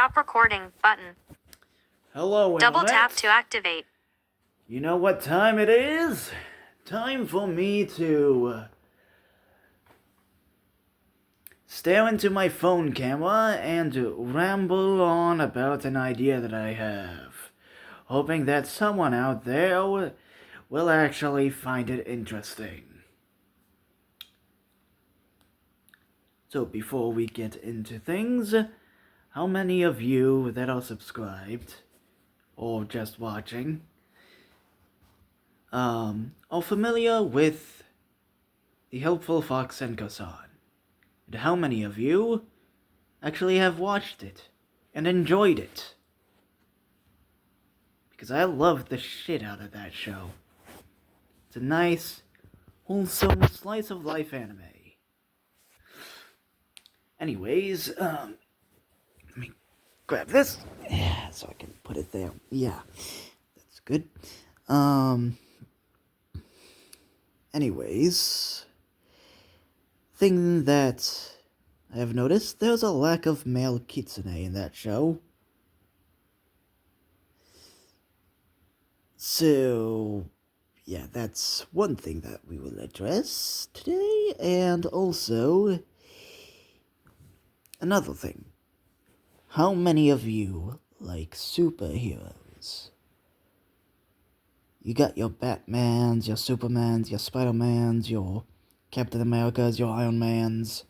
Stop recording button. Hello, Double Internet. tap to activate. You know what time it is? Time for me to stare into my phone camera and ramble on about an idea that I have, hoping that someone out there will actually find it interesting. So before we get into things, how many of you that are subscribed, or just watching, are familiar with the Helpful Fox Senko-san? And how many of you actually have watched it and enjoyed it? Because I love the shit out of that show. It's a nice, wholesome slice of life anime. Anyways, let me grab this, so I can put it there. Yeah, that's good. Anyways, thing that I have noticed, there's a lack of male kitsune in that show. So, yeah, that's one thing that we will address today, and also another thing. How many of you like superheroes? You got your Batmans, your Supermans, your Spider-Mans, your Captain Americas, your Iron Mans.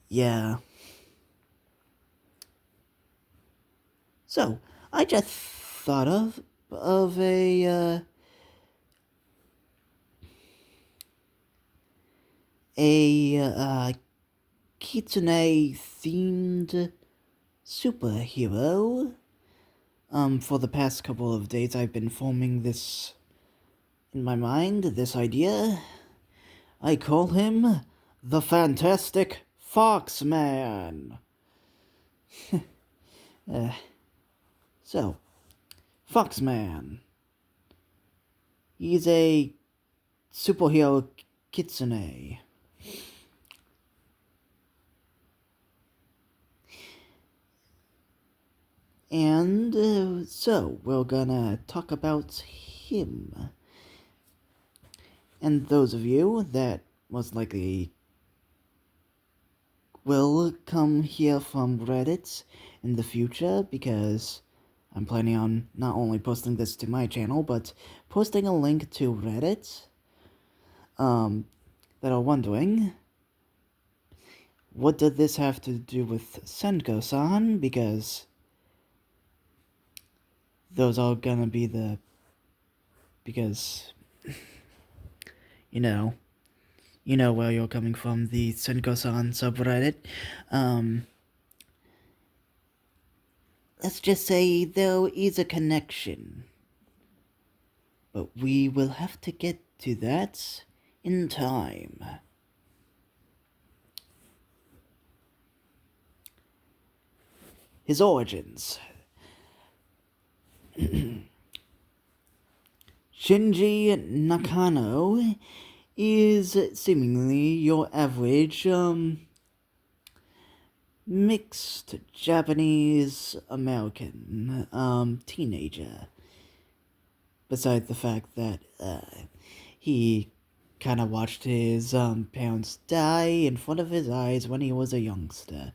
Yeah. So, I just thought of a kitsune-themed superhero. For the past couple of days, I've been forming this in my mind, this idea. I call him the Fantastic Foxman. So, Foxman. He's a superhero kitsune. And so, we're gonna talk about him. And those of you that most likely will come here from Reddit in the future, because I'm planning on not only posting this to my channel, but posting a link to Reddit, that are wondering, what did this have to do with Senko-san? Because those are gonna be because, you know where you're coming from, the Senko-san subreddit. Let's just say there is a connection. But we will have to get to that in time. His origins. Shinji Nakano is seemingly your average, mixed Japanese-American, teenager. Besides the fact that, he kind of watched his, parents die in front of his eyes when he was a youngster.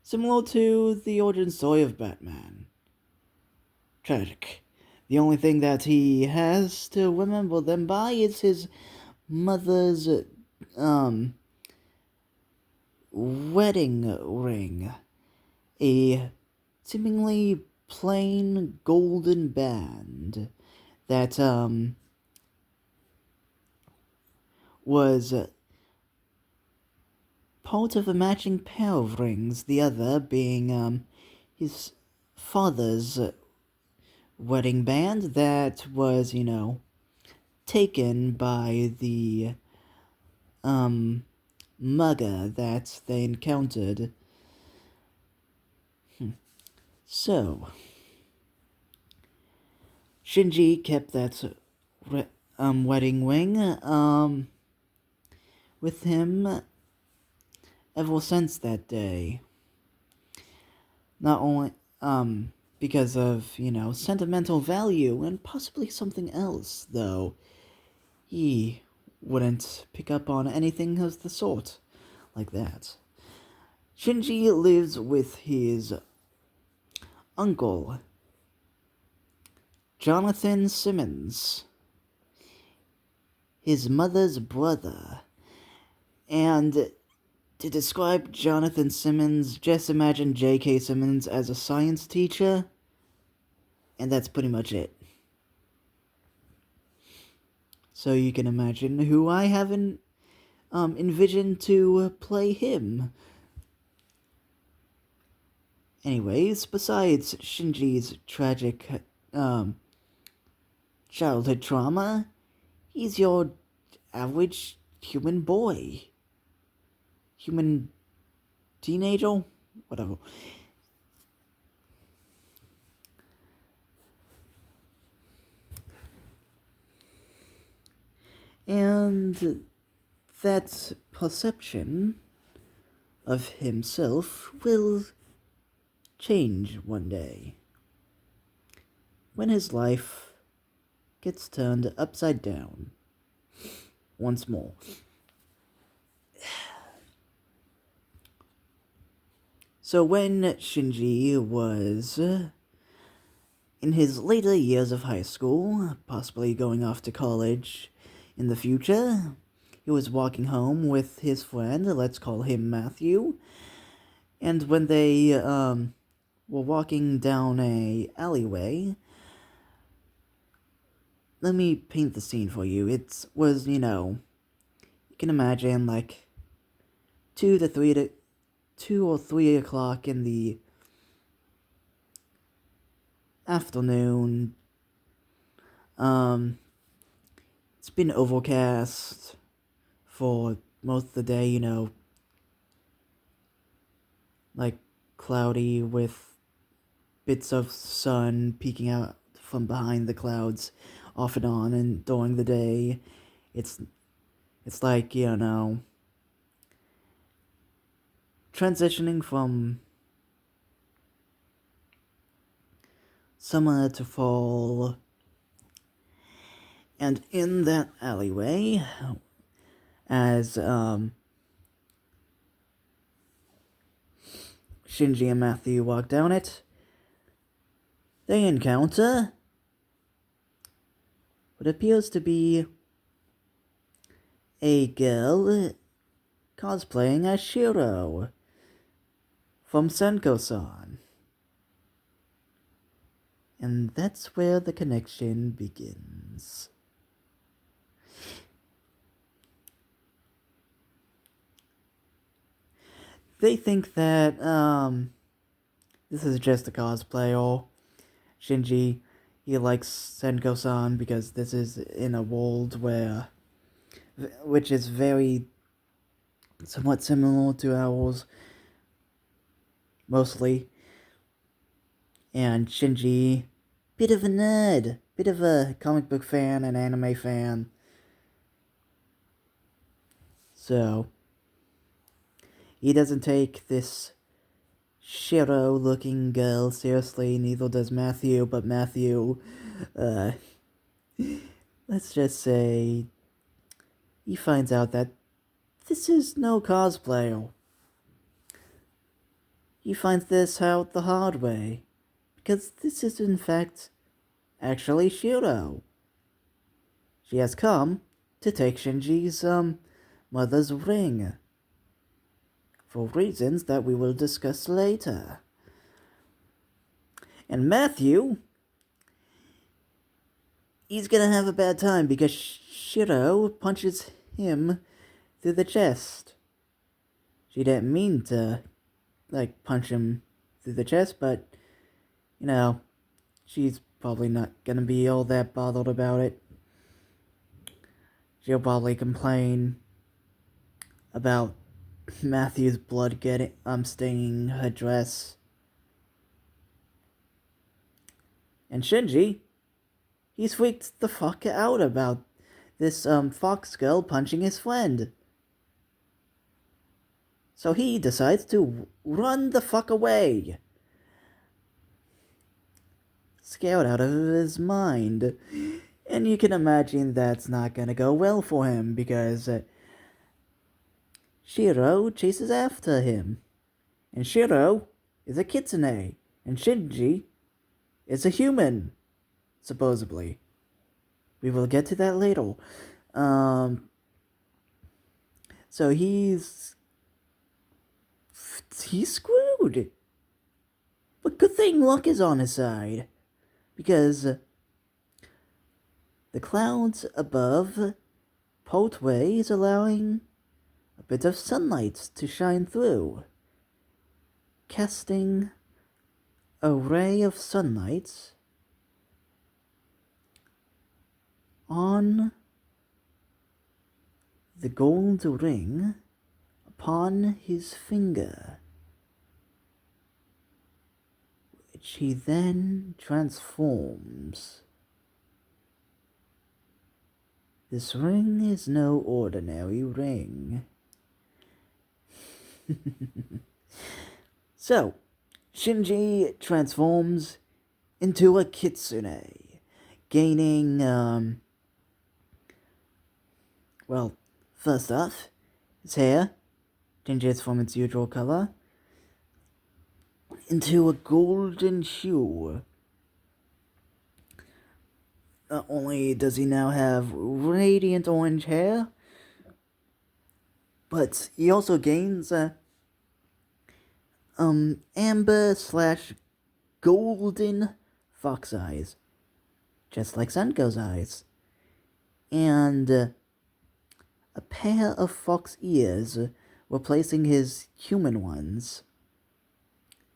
Similar to the origin story of Batman. Tragic. The only thing that he has to remember them by is his mother's, wedding ring. A seemingly plain golden band that, was part of a matching pair of rings, the other being, his father's wedding band that was, taken by the, mugger that they encountered. So, Shinji kept that, wedding ring, with him ever since that day. Not only, because of, sentimental value and possibly something else, though. He wouldn't pick up on anything of the sort like that. Shinji lives with his uncle, Jonathan Simmons, his mother's brother. And to describe Jonathan Simmons, just imagine J.K. Simmons as a science teacher, and that's pretty much it. So you can imagine who I haven't envisioned to play him. Anyways, besides Shinji's tragic childhood trauma, he's your average human boy. Human teenager? Whatever. And that perception of himself will change one day. When his life gets turned upside down once more. So when Shinji was in his later years of high school, possibly going off to college in the future, he was walking home with his friend, let's call him Matthew, and when they were walking down a alleyway, let me paint the scene for you. It was, you can imagine like 2 or 3 o'clock in the afternoon. It's been overcast for most of the day, like cloudy with bits of sun peeking out from behind the clouds off and on, and during the day it's like, transitioning from summer to fall. And in that alleyway, as Shinji and Matthew walk down it, they encounter what appears to be a girl cosplaying as Shiro from Senko-san. And that's where the connection begins. They think that this is just a cosplay, or Shinji, he likes Senko-san because this is in a world which is very somewhat similar to ours, mostly. And Shinji, bit of a nerd, bit of a comic book fan and anime fan. So he doesn't take this Shiro-looking girl seriously, neither does Matthew, but Matthew, let's just say, he finds out that this is no cosplayer. He finds this out the hard way, because this is in fact actually Shiro. She has come to take Shinji's mother's ring, for reasons that we will discuss later. And Matthew, he's gonna have a bad time because Shiro punches him through the chest. She didn't mean to, punch him through the chest, but, she's probably not gonna be all that bothered about it. She'll probably complain about Matthew's blood staining her dress. And Shinji, he's freaked the fuck out about this fox girl punching his friend. So he decides to run the fuck away. scared out of his mind. And you can imagine that's not gonna go well for him because Shiro chases after him. And Shiro is a kitsune. And Shinji is a human, supposedly. We will get to that later. So he's screwed. But good thing luck is on his side. Because the clouds above Poltway is allowing a bit of sunlight to shine through, casting a ray of sunlight on the gold ring upon his finger, which he then transforms. This ring is no ordinary ring. So, Shinji transforms into a kitsune, gaining, well, first off, his hair changes from its usual color into a golden hue. Not only does he now have radiant orange hair, but he also gains amber / golden fox eyes, just like Sengo's eyes, and a pair of fox ears replacing his human ones,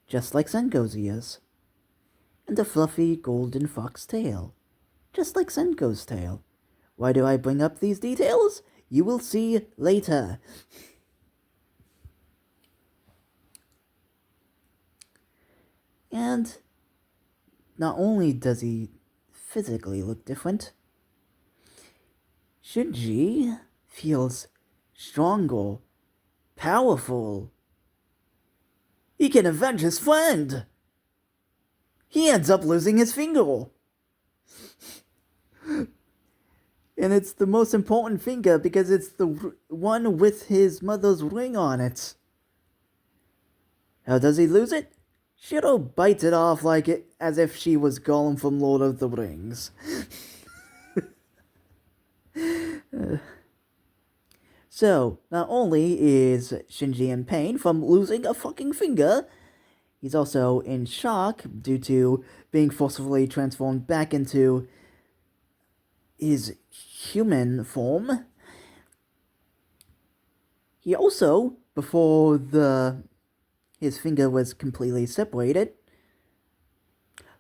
just like Sengo's ears, and a fluffy golden fox tail, just like Sengo's tail. Why do I bring up these details? You will see later. And not only does he physically look different, Shinji feels stronger, powerful. He can avenge his friend. He ends up losing his finger. And it's the most important finger because it's the one with his mother's ring on it. How does he lose it? Shiro bites it off as if she was Gollum from Lord of the Rings. So, not only is Shinji in pain from losing a fucking finger, he's also in shock due to being forcibly transformed back into his human form. He also, before his finger was completely separated,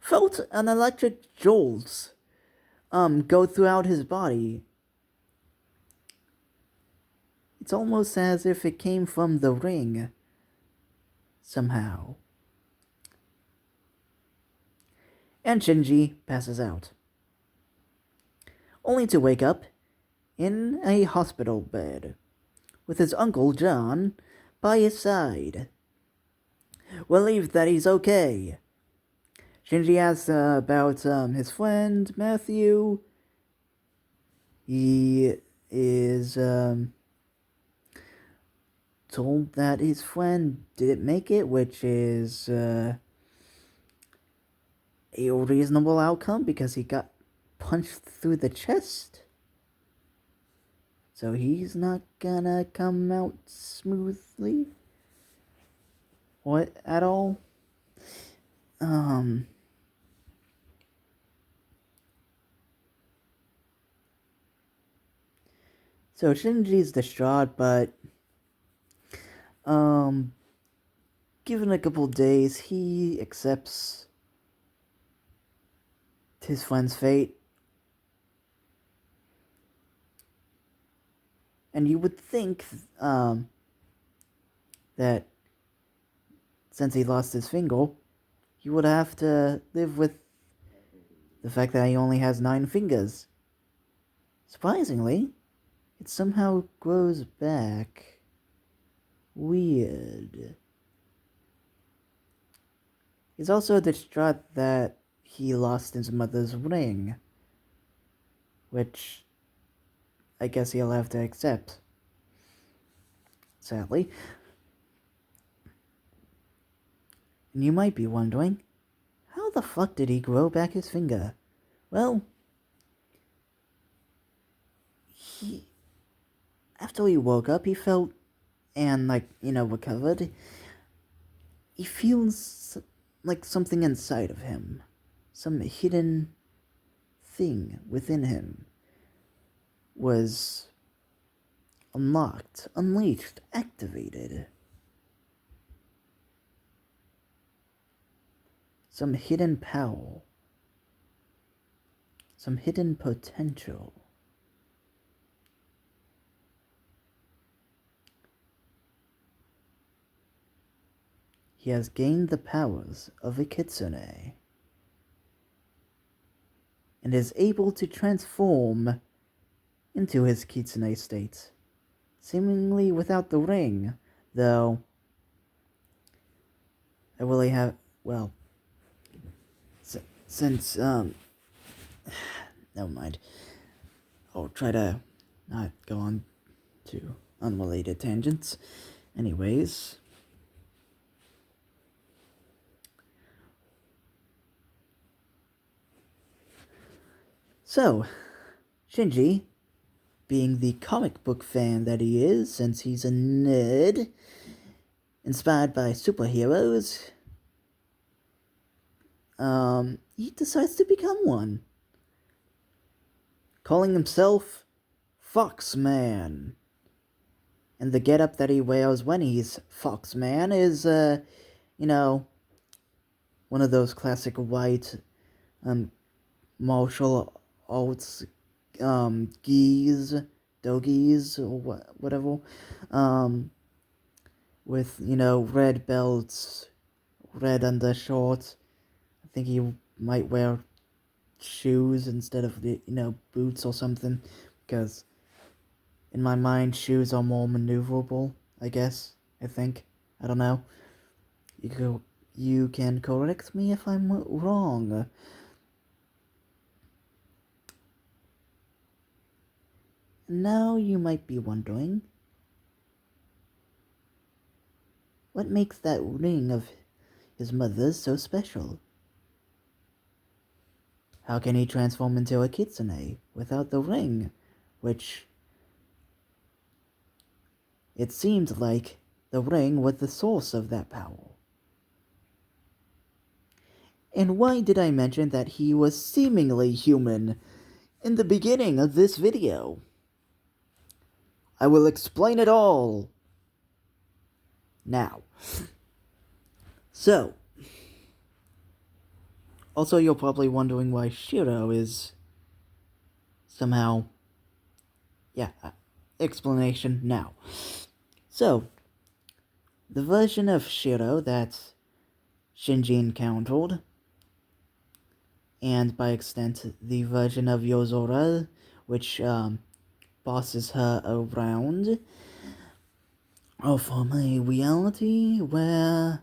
felt an electric jolt go throughout his body. It's almost as if it came from the ring, somehow. And Shinji passes out, only to wake up in a hospital bed, with his uncle John by his side, relieved that he's okay. Shinji asks about his friend Matthew. He is told that his friend didn't make it, which is a reasonable outcome because he got punched through the chest. So he's not gonna come out smoothly or at all. So Shinji's distraught, but given a couple days, he accepts his friend's fate. And you would think that since he lost his finger, he would have to live with the fact that he only has 9 fingers. Surprisingly, it somehow grows back. Weird. He's also distraught that he lost his mother's ring, which I guess he'll have to accept, sadly. And you might be wondering, how the fuck did he grow back his finger? Well, after he woke up, he felt, and recovered, he feels like something inside of him, some hidden thing within him was unlocked, unleashed, activated. Some hidden power, some hidden potential. He has gained the powers of a kitsune and is able to transform into his kitsune state, seemingly without the ring, though I really have, well, since, never mind. I'll try to not go on to unrelated tangents. Anyways, so, Shinji, being the comic book fan that he is, since he's a nerd, inspired by superheroes, he decides to become one, calling himself Foxman. And the getup that he wears when he's Foxman is, one of those classic white, martial arts, gis, doggies, or whatever, with, red belts, red undershorts. I think he might wear shoes instead of the, boots or something, because in my mind, shoes are more maneuverable, I guess, I think. I don't know. You can correct me if I'm wrong. Now you might be wondering, what makes that ring of his mother's so special? How can he transform into a kitsune without the ring, which it seemed like the ring was the source of that power? And why did I mention that he was seemingly human in the beginning of this video? I will explain it all now. So, also you're probably wondering why Shiro is somehow, explanation now. So, the version of Shiro that Shinji encountered, and by extent the version of Yozora, which bosses her around, are from a reality where,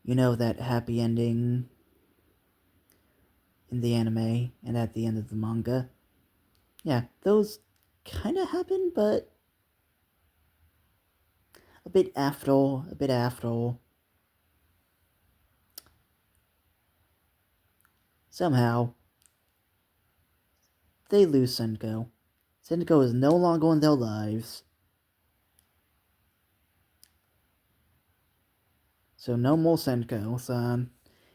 that happy ending in the anime and at the end of the manga. Yeah, those kind of happen, but a bit after. Somehow, they lose Senko. Senko is no longer in their lives. So no more Senko-san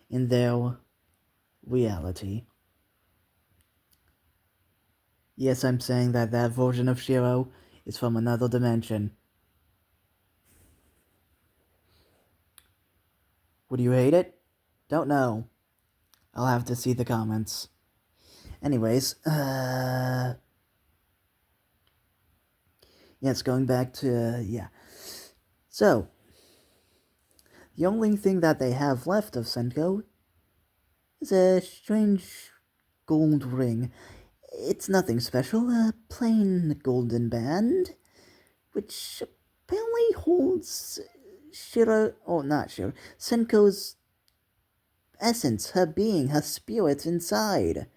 in their reality. Yes, I'm saying that version of Shiro is from another dimension. Would you hate it? Don't know. I'll have to see the comments. Anyways, yes, going back to, So, the only thing that they have left of Senko is a strange gold ring. It's nothing special, a plain golden band, which apparently holds Senko's essence, her being, her spirit inside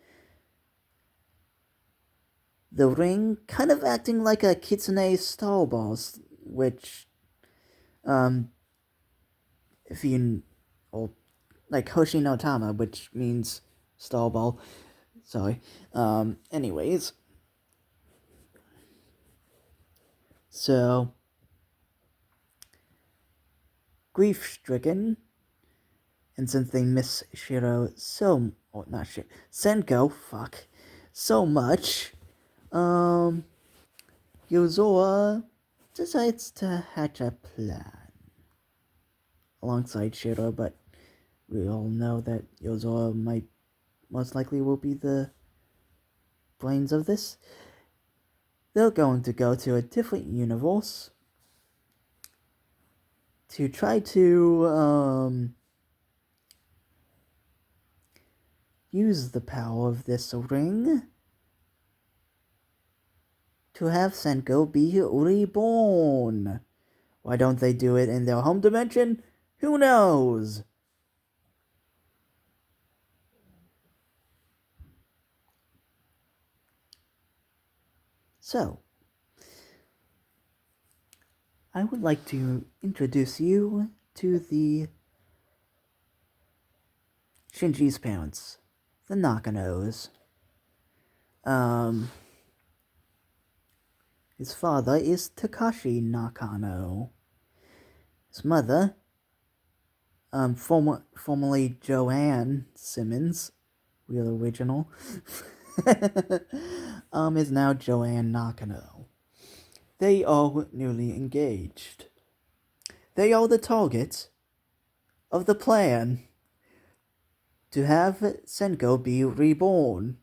the ring, kind of acting like a kitsune star ball, which, if you, or like Hoshi no Tama, which means star ball. Sorry. Anyways. So, grief-stricken, and since they miss Shiro so, or not Shiro, Senko, fuck, so much, Yozora decides to hatch a plan alongside Shiro, but we all know that Yozora most likely will be the brains of this. They're going to go to a different universe to try to, use the power of this ring to have Senko be reborn. Why don't they do it in their home dimension? Who knows? So, I would like to introduce you to the Shinji's parents, the Nakanos. His father is Takashi Nakano. His mother, formerly Joanne Simmons, real original, is now Joanne Nakano. They are newly engaged. They are the target of the plan to have Senko be reborn.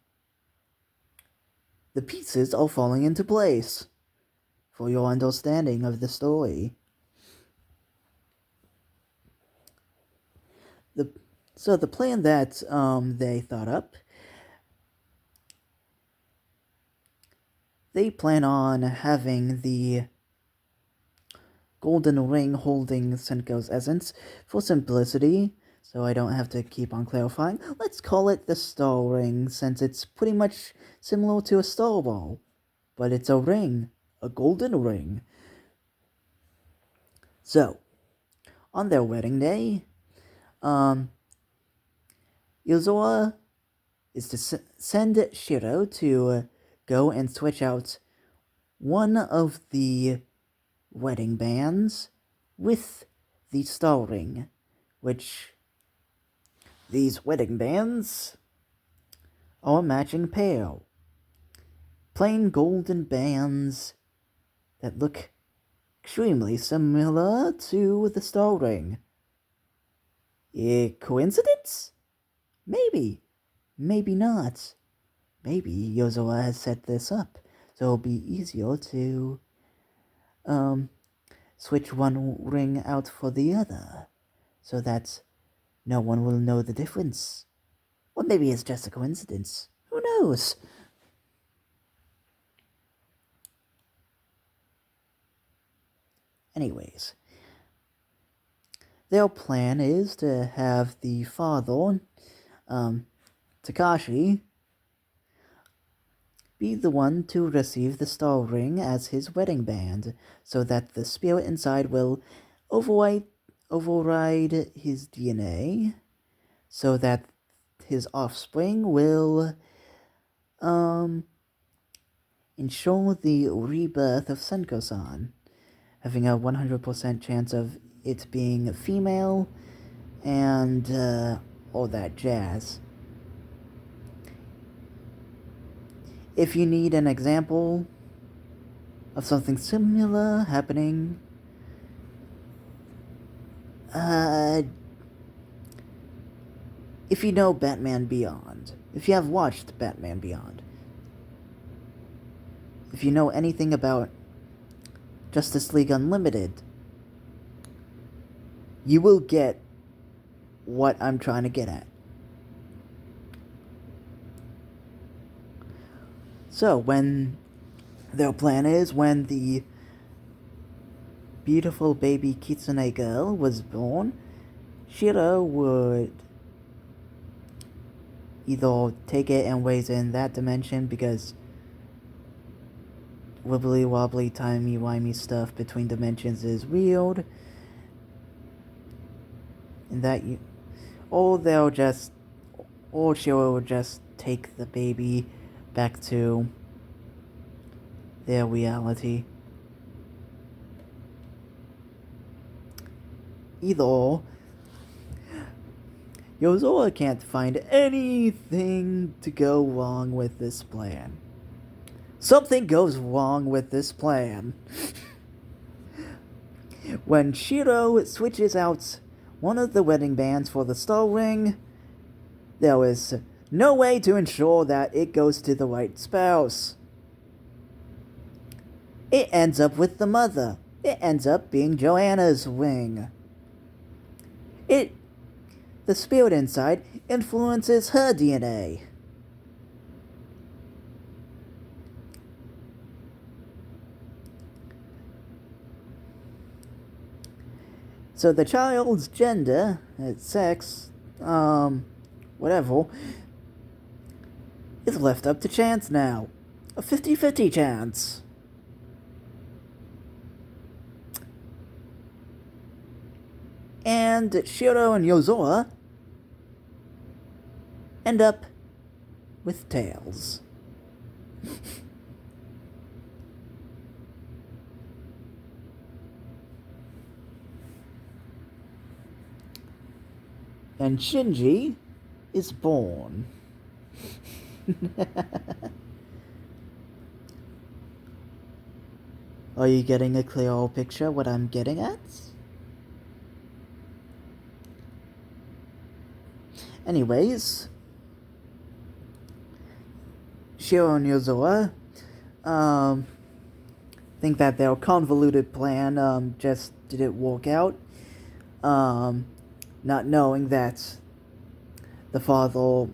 The pieces are falling into place for your understanding of the story. So the plan that they thought up, they plan on having the golden ring holding Senko's essence. For simplicity, so I don't have to keep on clarifying, let's call it the star ring, since it's pretty much similar to a star ball. But it's a ring, a golden ring. So, on their wedding day, Yozora is to send Shiro to go and switch out one of the wedding bands with the star ring, which these wedding bands are a matching pair. Plain golden bands that look extremely similar to the star ring. A coincidence? Maybe. Maybe not. Maybe Yozora has set this up, so it'll be easier to switch one ring out for the other, so that no one will know the difference. Or maybe it's just a coincidence. Who knows? Anyways, their plan is to have the father, Takashi, be the one to receive the star ring as his wedding band, so that the spirit inside will override his DNA, so that his offspring will ensure the rebirth of Senko-san, having a 100% chance of it being female, and all that jazz. If you need an example of something similar happening, if you know Batman Beyond, if you have watched Batman Beyond, if you know anything about Justice League Unlimited, you will get what I'm trying to get at. So, when their plan is, when the beautiful baby Kitsune girl was born, Shiro would either take it and ways in that dimension because wibbly wobbly timey wimey stuff between dimensions is weird, and that you, or she'll just take the baby back to their reality. Either Yozora can't find anything to go wrong with this plan. Something goes wrong with this plan. When Shiro switches out one of the wedding bands for the star ring, there is no way to ensure that it goes to the right spouse. It ends up with the mother. It ends up being Joanna's ring. The spirit inside influences her DNA. So the child's gender, sex, whatever, is left up to chance now. A 50-50 chance. And Shiro and Yozora end up with tails. And Shinji is born. Are you getting a clear picture what I'm getting at? Anyways, Shiro and Yozora think that their convoluted plan just didn't work out. Not knowing that the father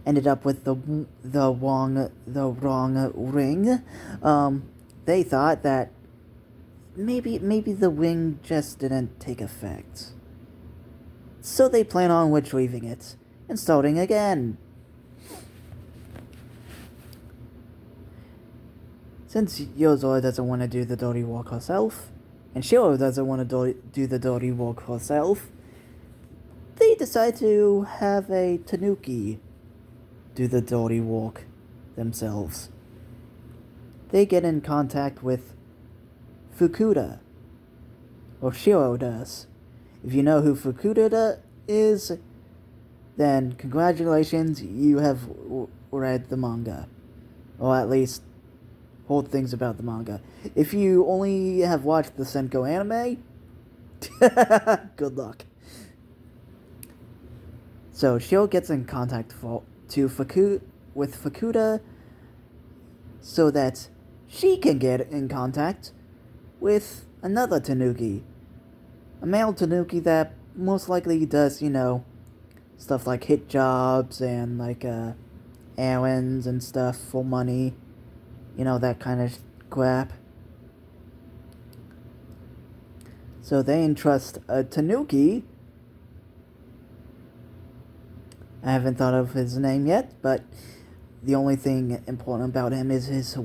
ended up with the wrong ring. They thought that maybe the ring just didn't take effect. So they plan on retrieving it and starting again. Since Yozora doesn't want to do the dirty work herself, and Shiro doesn't want to do the dirty work herself, they decide to have a Tanuki do the dirty work themselves. They get in contact with Fukuda, or Shiro does. If you know who Fukuda is, then congratulations, you have read the manga. Or at least heard things about the manga. If you only have watched the Senko anime, good luck. So Shiro gets in contact with Fukuda so that she can get in contact with another Tanuki. A male Tanuki that most likely does, stuff like hit jobs and errands and stuff for money. That kind of crap. So they entrust a Tanuki. I haven't thought of his name yet, but the only thing important about him is his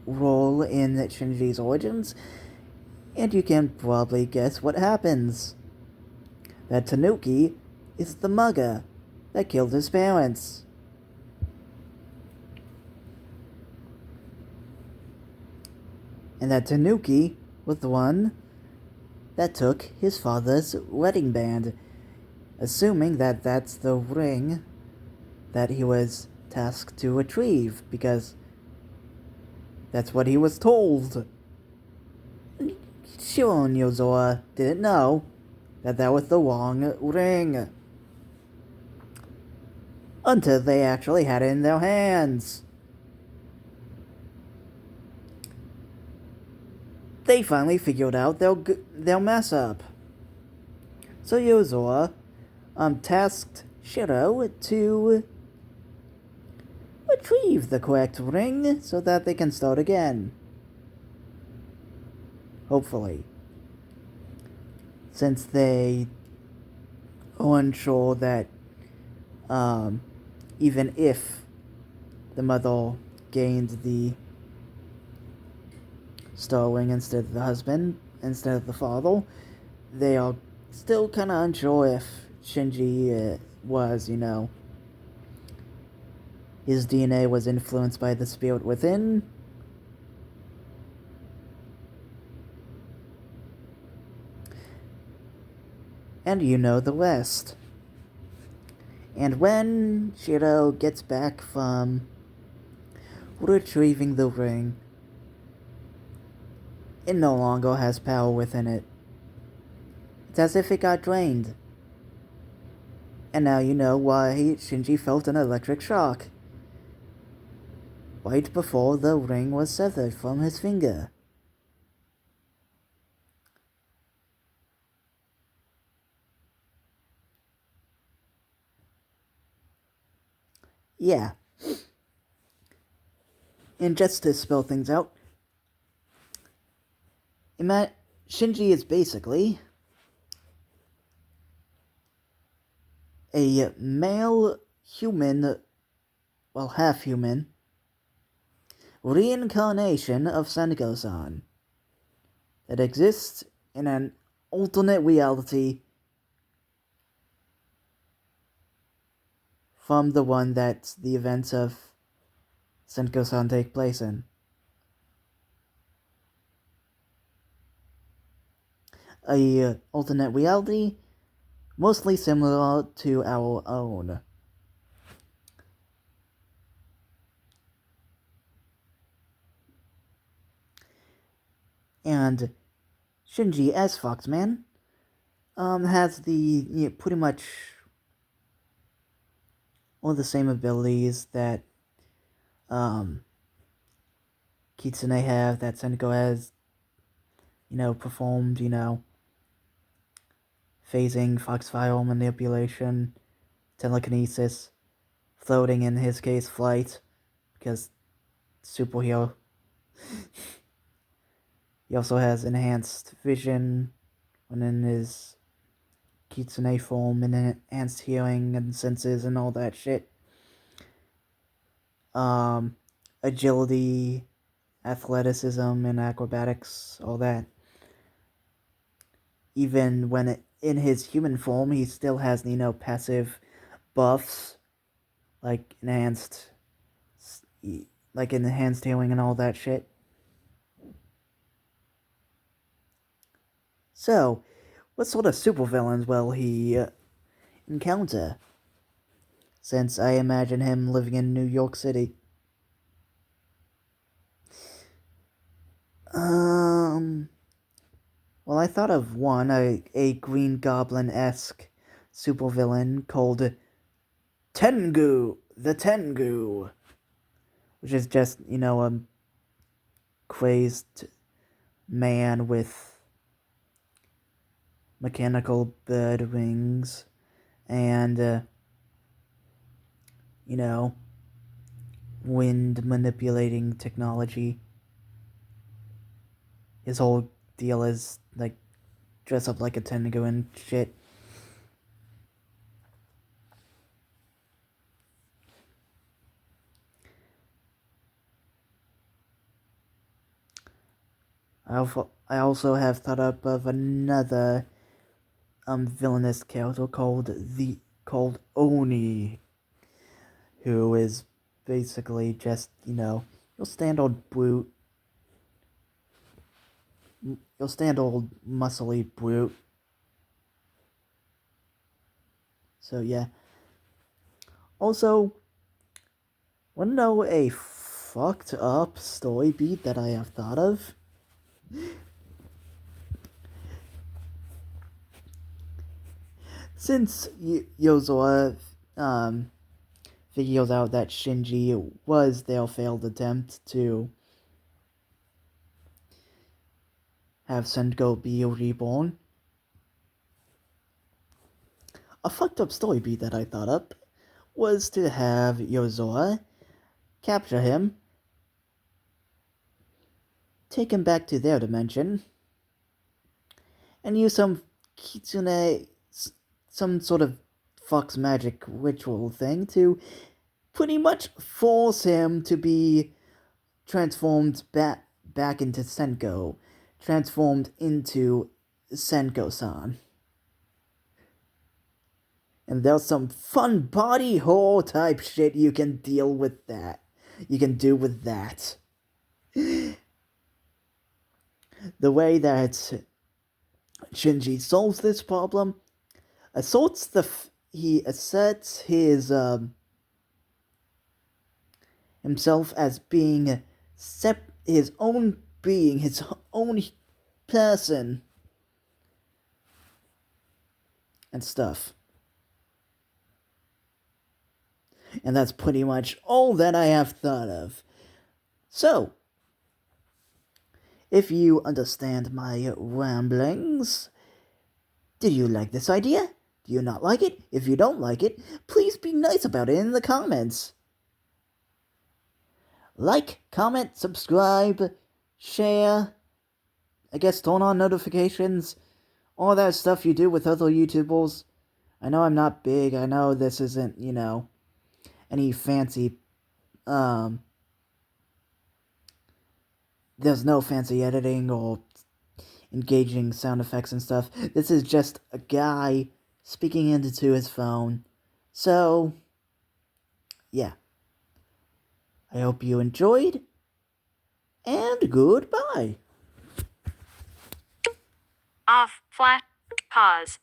role in Shinji's origins. And you can probably guess what happens. That Tanuki is the mugger that killed his parents. And that Tanuki was the one that took his father's wedding band, assuming that that's the ring that he was tasked to retrieve, because that's what he was told. Shiro and Yozora didn't know that was the wrong ring until they actually had it in their hands. They finally figured out their mess up. So Yozora tasked Shiro to retrieve the correct ring so that they can start again. Hopefully. Since they are unsure that even if the mother gained the Starling instead of the husband, instead of the father, they are still kind of unsure if Shinji was, his DNA was influenced by the spirit within. And you know the rest. And when Shiro gets back from retrieving the ring, it no longer has power within it. It's as if it got drained. And now you know why Shinji felt an electric shock right before the ring was severed from his finger. Yeah. And just to spell things out, Shinji is basically a male human, well, half human, reincarnation of Senko-san that exists in an alternate reality from the one that the events of Senko-san take place in. A alternate reality mostly similar to our own. And Shinji as Foxman has the pretty much all the same abilities that Kitsune have, that Senko has, performed, phasing, foxfire manipulation, telekinesis, floating in his case, flight, because superhero. He also has enhanced vision when in his Kitsune form, and enhanced hearing and senses and all that shit. Agility, athleticism, and acrobatics, all that. Even when in his human form, he still has, passive buffs, like enhanced healing and all that shit. So, what sort of supervillains will he encounter? Since I imagine him living in New York City. Well, I thought of one, a Green Goblin-esque supervillain called Tengu, the Tengu, which is just, a crazed man with mechanical bird wings and, wind manipulating technology. His whole deal is, like, dress up like a Tengu and shit. I also have thought up of another villainous character called Oni, who is basically just, your standard brute. Your standard muscly brute. So yeah. Also, wanna know a fucked up story beat that I have thought of? Since Yozora figures out that Shinji was their failed attempt to have Senko be reborn, a fucked up story beat that I thought up was to have Yozora capture him, take him back to their dimension, and use some kitsune, some sort of Fox magic ritual thing to pretty much force him to be transformed back into Senko, transformed into Senko-san. And there's some fun body horror type shit you can deal with that. You can do with that. The way that Shinji solves this problem, he asserts his himself as being his own being, his own person, and stuff. And that's pretty much all that I have thought of. So, if you understand my ramblings, did you like this idea? Do you not like it? If you don't like it, please be nice about it in the comments. Like, comment, subscribe, share, I guess turn on notifications, all that stuff you do with other YouTubers. I know I'm not big, I know this isn't, any fancy, there's no fancy editing or engaging sound effects and stuff. This is just a guy speaking into his phone. So, yeah. I hope you enjoyed, and goodbye. Off. Flat. Pause.